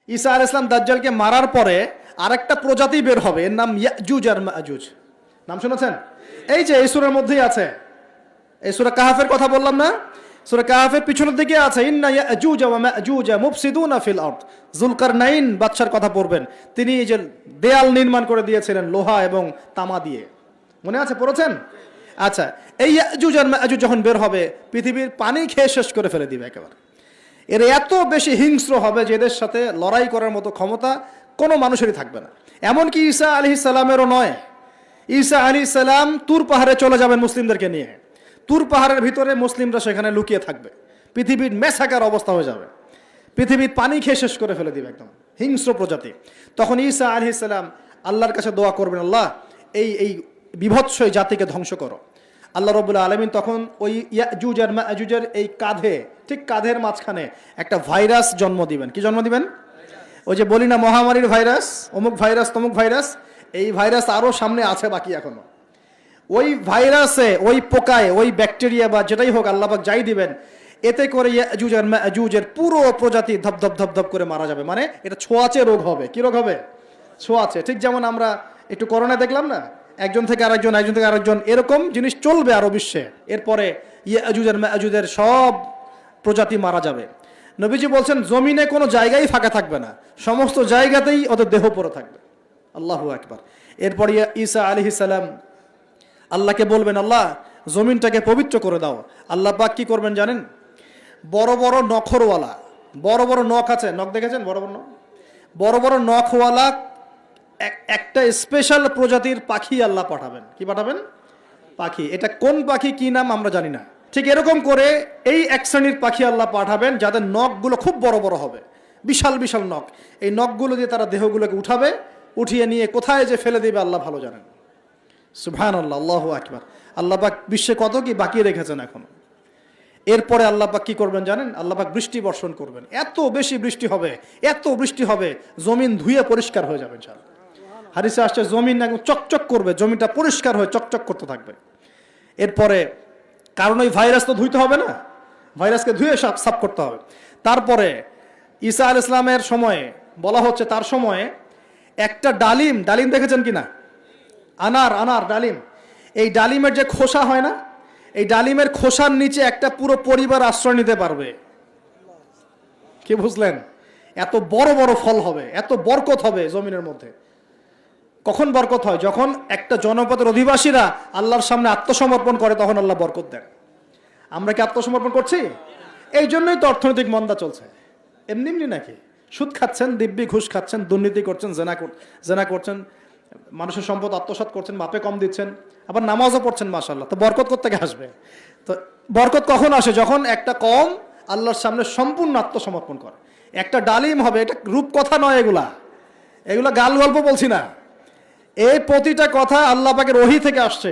ঈসা আলাইহিস সালাম দাজ্জালকে মারার পরে আরেকটা প্রজাতি বের হবে, এর নাম ইয়াজুজ আর মাজুজ। নাম শুনেছেন? এই যে এই সূরার মধ্যেই আছে, এই সূরা কাহাফের কথা বললাম না, সূরা কাহাফের পিছনের দিকে আছে ইন্না ইয়াজুজ ওয়া মাজুজ মুফসিদুনা ফিল আরদ। যুলকারনাইন বাদশার কথা পড়বেন, তিনি এই যে দেয়াল নির্মাণ করে দিয়েছিলেন লোহা এবং তামা দিয়ে, মনে আছে, পড়েছেন? আচ্ছা, এই ইয়াজুজ আর মাজুজ যখন বের হবে পৃথিবীর পানি খেয়ে শেষ করে ফেলে দিবে একেবারে। এর এত বেশি হিংস্র হবে যে এদের সাথে লড়াই করার মতো ক্ষমতা কোনো মানুষেরই থাকবে না। এমনকি ঈসা আলাইহিস সালামেরও নয়। ঈসা আলাইহিস সালাম তুর পাহাড়ে চলে যাবেন মুসলিমদেরকে নিয়ে, তুর পাহাড়ের ভিতরে মুসলিমরা সেখানে লুকিয়ে থাকবে, পৃথিবীর মেসাকার অবস্থা হয়ে যাবে, পৃথিবীর পানি খেয়ে শেষ করে ফেলে দিবে একদম হিংস্র প্রজাতি। তখন ঈসা আলাইহিস সালাম আল্লাহর কাছে দোয়া করবেন, আল্লাহ এই বিভৎস এই জাতিকে ধ্বংস করো। আল্লাহ রাব্বুল আলামিন তখন ওই ইয়াজুজ আর মাজুজের এই কাঁধে, ঠিক কাঁধের মাঝখানে একটা ভাইরাস জন্ম দিবেন। কি জন্ম দিবেন? ওই যে বলি না মহামারীর ভাইরাস, অমুক ভাইরাস তমুক ভাইরাস, এই ভাইরাস আরও সামনে আছে বাকি এখনো। ওই ভাইরাসে, ওই পোকায়, ওই ব্যাকটেরিয়া বা যেটাই হোক আল্লাহ পাক যাই দিবেন, এতে করে ইয়াজুজ আর মাজুজের পুরো প্রজাতি ধপধপ ধপধপ করে মারা যাবে। মানে এটা ছোঁয়াচে রোগ হবে। কি রোগ হবে? ছোঁয়াচে। ঠিক যেমন আমরা একটু করোনা দেখলাম না, একজন থেকে আরেকজন, একজন থেকে আরেকজন, এরকম জিনিস চলবে আরো বিশ্বে। এরপরে ইয়াজুজ আর মাজুজের সব প্রজাতি মারা যাবে। নবীজি বলছেন জমিনে কোনো জায়গায় ফাঁকা থাকবে না, সমস্ত জায়গাতেই ওদের দেহ পড়ে থাকবে। আল্লাহু আকবার। এরপর ঈসা আলাইহিস সালাম আল্লাহকে বলবেন, আল্লাহ জমিনটাকে পবিত্র করে দাও। আল্লাহ পাক কি করবেন জানেন? বড় বড় নখরওয়ালা, বড় বড় নখ আছে, নখ দেখেছেন? বড় বড় নখ, বড় বড় নখওয়ালা একটা স্পেশাল প্রজাতির পাখি আল্লাহ পাঠাবেন। কি পাঠাবেন? পাখি। এটা কোন পাখি, কি নাম আমরা জানি না। ঠিক এরকম করে এই এক শ্রেণীর পাখি আল্লাহ পাঠাবেন যাদের নখগুলো খুব বড় বড় হবে, বিশাল বিশাল নখ। এই নখগুলো দিয়ে তারা দেহগুলোকে উঠাবে, উঠিয়ে নিয়ে কোথায় যে ফেলে দেবে আল্লাহ ভালো জানেন। সুবহানাল্লাহ, আল্লাহু আকবার। আল্লাহ পাক বিশ্বে কত কি বাকি রেখেছেন এখনো। এরপরে আল্লাহ পাক কি করবেন জানেন? আল্লাহ পাক বৃষ্টি বর্ষণ করবেন। এত বেশি বৃষ্টি হবে, এত বৃষ্টি হবে, জমিন ধুয়ে পরিষ্কার হয়ে যাবে ইনশাআল্লাহ। হাদিসে আসছে জমিন একদম চকচক করবে, জমিটা পরিষ্কার হয়ে চকচক করতে থাকবে। এরপরে কারণ ওই ভাইরাস তো ধুইতে হবে না, ভাইরাসকে ধুয়ে সাফ করতে হবে। তারপরে ঈসা আলাইহিস সালামের সময়ে বলা হচ্ছে, তার সময়ে একটা ডালিম, ডালিম দেখেছেন কিনা? আনার ডালিম, এই ডালিমের যে খোসা হয় না, এই ডালিমের খোসার নিচে একটা পুরো পরিবার আশ্রয় নিতে পারবে। কি বুঝলেন? এত বড় বড় ফল হবে, এত বরকত হবে জমিনের মধ্যে। কখন বরকত হয়? যখন একটা জনপদের অধিবাসীরা আল্লাহর সামনে আত্মসমর্পণ করে, তখন আল্লাহ বরকত দেন। আমরা কি আত্মসমর্পণ করছি? এই জন্যই তো অর্থনৈতিক মন্দা চলছে। এমনি এমনি নাকি? সুদ খাচ্ছেন, দিব্যি ঘুষ খাচ্ছেন, দুর্নীতি করছেন, জেনা করছেন, মানুষের সম্পদ আত্মসাৎ করছেন, মাপে কম দিচ্ছেন, আবার নামাজও পড়ছেন, মাশাআল্লাহ। তো বরকত কোত্থেকে আসবে? তো বরকত কখন আসে? যখন একটা কওম আল্লাহর সামনে সম্পূর্ণ আত্মসমর্পণ করে। একটা ডালিম হবে, এটা রূপকথা নয়, এগুলা গাল গল্প বলছি না। এই প্রতিটা কথা আল্লাহ পাকের ওহী থেকে আসছে,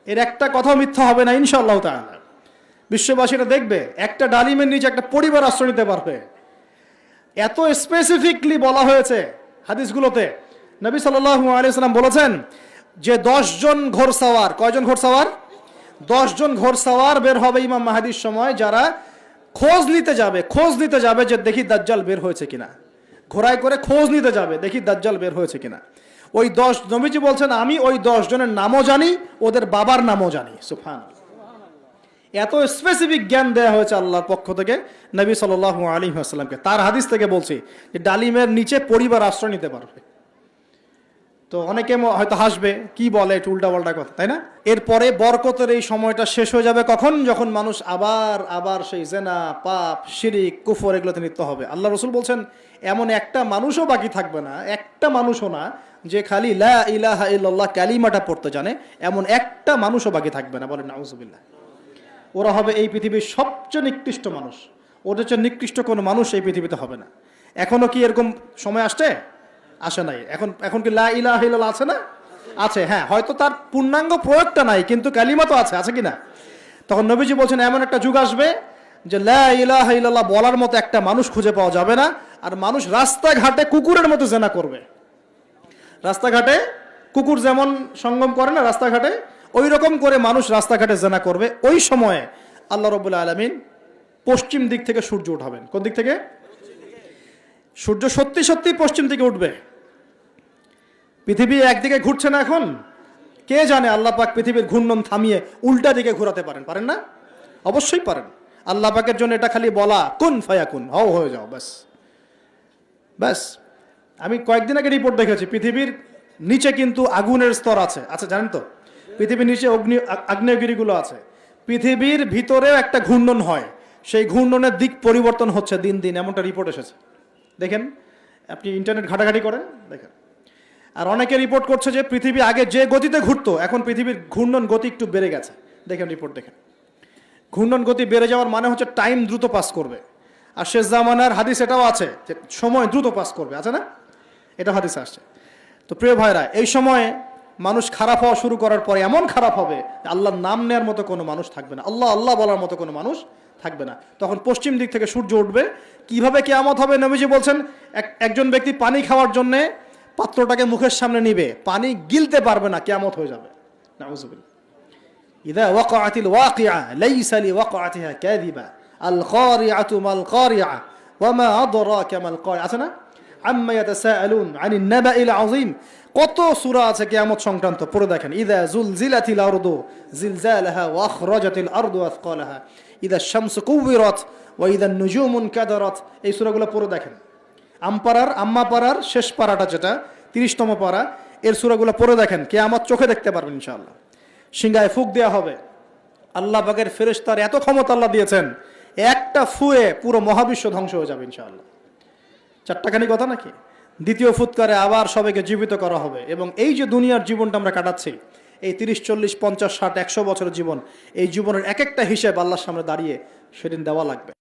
এর একটা কথা মিথ্যা হবে না ইনশাআল্লাহ তাআলা। বিশ্ববাসীরা দেখবে একটা ডালিমের নিচে একটা পরিবার আশ্রয় নিতে পারবে। এত স্পেসিফিকলি বলা হয়েছে হাদিসগুলোতে। নবী সাল্লাল্লাহু আলাইহি ওয়াসাল্লাম বলেছেন যে 10 জন ঘোড়সওয়ার, কয়জন ঘোড়সওয়ার? 10 জন ঘোড়সওয়ার বের হবে ইমাম মাহদির সময়, যারা খোঁজ নিতে যাবে যে দেখি দাজ্জাল বের হয়েছে কিনা। ঘোড়ায় করে খোঁজ নিতে যাবে, দেখি দাজ্জাল বের হয়েছে কিনা। ওই 10, নবীজি বলছেন আমি ওই 10 জনের নামও জানি, ওদের বাবার নামও জানি। সুবহানাল্লাহ। এত স্পেসিফিক জ্ঞান দেয়া হয়েছে আল্লাহর পক্ষ থেকে নবী সাল্লাল্লাহু আলাইহি ওয়াসাল্লামকে। তার হাদিস থেকে বলছি যে ডালিমের নিচে পরিবার আশ্রয় নিতে পারবে। তো অনেকে হয়তো হাসবে, কি বলে একটু উল্টাপাল্টা কথা, তাই না? এরপরে বরকতের এই সময়টা শেষ হয়ে যাবে কখন? যখন মানুষ আবার সেই জেনা, পাপ, শিরিক, কুফর এগুলোতে লিপ্ত হবে। আল্লাহ রাসূল বলছেন এমন একটা মানুষও বাকি থাকবে না, একটা মানুষও না, যে খালি লা ইলাহা ইল্লাল্লাহ কালিমাটা পড়তে জানে, এমন একটা মানুষও বাকি থাকবে না। বলেন নাউযুবিল্লাহ। ওরা হবে এই পৃথিবীর সবচেয়ে নিকৃষ্ট মানুষ। ওদের চেয়ে নিকৃষ্ট কোনো মানুষ এই পৃথিবীতে হবে না। এখনো কি এরকম সময় আসছে? আসে নাই। এখন কি লা ইলাহা ইল্লাল্লাহ আছে না? আছে, হ্যাঁ। হয়তো তার পূর্ণাঙ্গ প্রয়োগটা নাই, কিন্তু কালিমা তো আছে কি না? তখন নবীজি বলছেন এমন একটা যুগ আসবে যে লা ইলাহা ইল্লাল্লাহ বলার মতো একটা মানুষ খুঁজে পাওয়া যাবে না। আর মানুষ রাস্তাঘাটে কুকুরের মতো জেনা করবে। রাস্তাঘাটে কুকুর যেমন সঙ্গম করে না রাস্তাঘাটে, ওই রকম করে মানুষ রাস্তাঘাটে জেনা করবে। ওই সময়ে আল্লাহ রাব্বুল আলামিন পশ্চিম দিক থেকে সূর্য উঠাবেন। কোন দিক থেকে? সূর্য সত্যি সত্যি পশ্চিম দিকে উঠবে। পৃথিবী একদিকে ঘুরছে না এখন, কে জানে আল্লাহ পাক পৃথিবীর ঘূর্ণন থামিয়ে উল্টা দিকে ঘোরাতে পারেন না? অবশ্যই পারেন। আল্লাহ পাকের জন্য এটা খালি বলা কুন ফায়াকুন, হও হয়ে যাও, ব্যাস ব্যাস। আমি কয়েকদিন আগে রিপোর্ট দেখেছি, পৃথিবীর নিচে কিন্তু আগুনের স্তর আছে, আচ্ছা জানেন তো? পৃথিবীর নিচে আগ্নেয়গিরিগুলো আছে। পৃথিবীর ভিতরেও একটা ঘূর্ণন হয়, সেই ঘূর্ণনের দিক পরিবর্তন হচ্ছে দিন দিন, এমনটা রিপোর্ট এসেছে। দেখেন, আপনি ইন্টারনেট ঘাটাঘাটি করেন, দেখেন। আর অনেকে রিপোর্ট করছে যে পৃথিবী আগে যে গতিতে ঘুরতো, এখন পৃথিবীর ঘূর্ণন গতি একটু বেড়ে গেছে। দেখেন রিপোর্ট দেখেন। ঘূর্ণন গতি বেড়ে যাওয়ার মানে হচ্ছে টাইম দ্রুত পাস করবে। আর শেষ জামানার হাদিস এটাও আছে যে সময় দ্রুত পাস করবে, আছে না? এটা হাদিস আসছে। তো প্রিয় ভাইরা, এই সময়ে মানুষ খারাপ হওয়া শুরু করার পরে এমন খারাপ হবে আল্লাহর নাম নেওয়ার মতো কোনো মানুষ থাকবে না, আল্লাহ আল্লাহ বলার মতো কোনো মানুষ থাকবে না। তখন পশ্চিম দিক থেকে সূর্য উঠবে। কিভাবে কিয়ামত হবে? নবীজি বলছেন, একজন ব্যক্তি পানি খাওয়ার জন্যে পাত্রটাকে মুখের সামনে নিবে, পানি গিলতে পারবে না, কিয়ামত হয়ে যাবে। নাউযুবিল্লাহ। ইযা ওয়াকাআতিল ওয়াকিআ লাইসা লিওয়াকাআতিহা কাযিবা আল কারিআতু মাল কারিআ ওয়া মা আদরাকা মাল কারিআ, আছে না? আম্মা ইয়াতাসাআলুন আনিন নাবাইল আযীম। কত সূরা আছে কিয়ামত সংক্রান্ত, পড়ে দেখেন। ইযা যুলজিলাতিল আরদু জিলজালাহা ওয়া আখরাজাতিল আরদু আসকালাহা ইযা শামসু কুওয়িরাত ওয়া ইযা নুজুমু কাদারাত। এই সূরাগুলো পড়ে দেখেন। আম্মা পারার শেষ পারাটা, যেটা 30তম পারা, এর সূরাগুলো পড়ে দেখেন। কিয়ামত চোখে দেখতে পারবেন ইনশাআল্লাহ। সিংহায় ফুঁক দেওয়া হবে। আল্লাহ পাকের ফেরেশতার এত ক্ষমতা আল্লাহ দিয়েছেন, একটা ফুয়ে পুরো মহাবিশ্ব ধ্বংস হয়ে যাবে ইনশাআল্লাহ। চারটাখানি কথা নাকি? দ্বিতীয় ফুৎকারে আবার সবাইকে জীবিত করা হবে। এবং এই যে দুনিয়ার জীবনটা আমরা কাটাচ্ছি, এই 30, 40, 50, 60, 100 বছরের জীবন, এই জীবনের এক একটা হিসেব আল্লাহর সামনে দাঁড়িয়ে সেদিন দেওয়া লাগবে।